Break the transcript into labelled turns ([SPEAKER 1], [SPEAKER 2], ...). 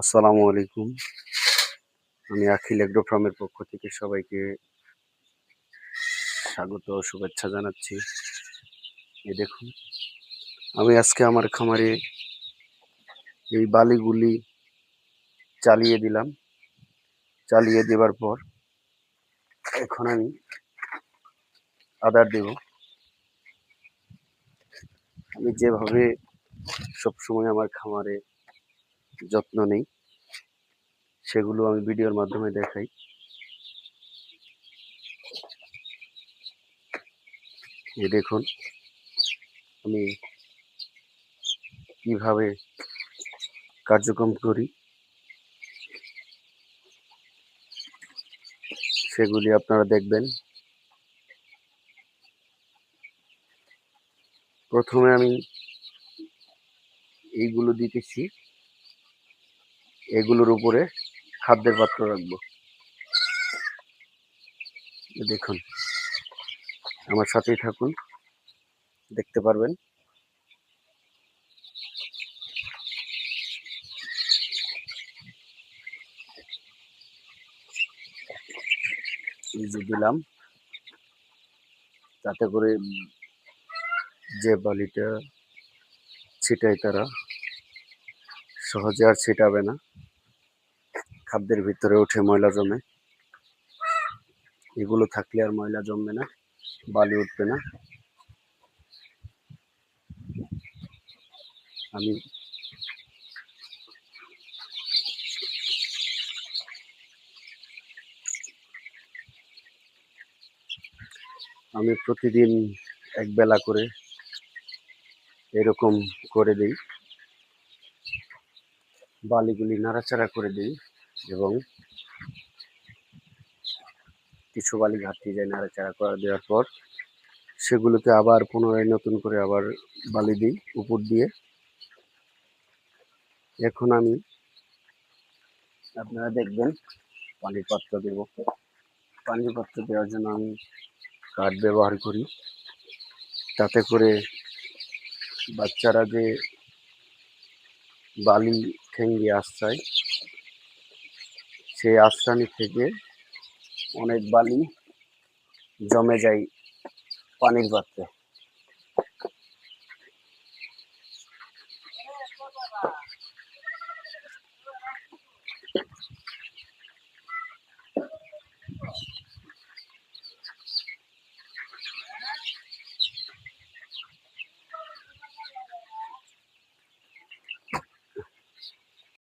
[SPEAKER 1] আসসালামু আলাইকুম। আমি আখিল এগ্রো ফার্মের পক্ষ থেকে সবাইকে স্বাগত ও শুভেচ্ছা জানাচ্ছি। এই দেখুন, আমি আজকে আমার খামারে এই বালিগুলি চালিয়ে দিলাম। চালিয়ে দেওয়ার পর এখন আমি আদার দেব। আমি যেভাবে সবসময় আমার খামারে যত্ন নেই সেগুলো আমি ভিডিওর মাধ্যমে দেখাই। এই দেখুন আমি কিভাবে কার্যক্রম করি সেগুলি আপনারা দেখবেন। প্রথমে আমি এইগুলো দিতেছি, এগুলোর উপরে খাদ্যের পাত্র রাখবো। দেখুন, আমার সাথেই থাকুন, দেখতে পারবেন। এই যে দিলাম, তাতে করে যে বালিটা ছিটায় তারা সহজে আর ছিটাবে না, খাদ্যের ভিতরে উঠে ময়লা জমে। এগুলো থাকলে আর ময়লা জমবে না, বালি উঠবে না। আমি আমি প্রতিদিন এক বেলা করে এরকম করে দিই, বালিগুলি নাড়াচাড়া করে দিই এবং কিছু বালি ঘাটতি যায় নাড়াচাড়া করে দেওয়ার পর সেগুলোকে আবার পুনরায় নতুন করে আবার বালি দিই উপর দিয়ে। এখন আমি আপনারা দেখবেন পানির পাত্র দেব। পানির পাত্র দেওয়ার জন্য আমি কাঠ ব্যবহার করি, তাতে করে বাচ্চারা যে বালি ঠেঙ্গিয়ে আশ্রয়, সেই আশ্রানি থেকে অনেক বালি জমে যায় পানির পাত্রে।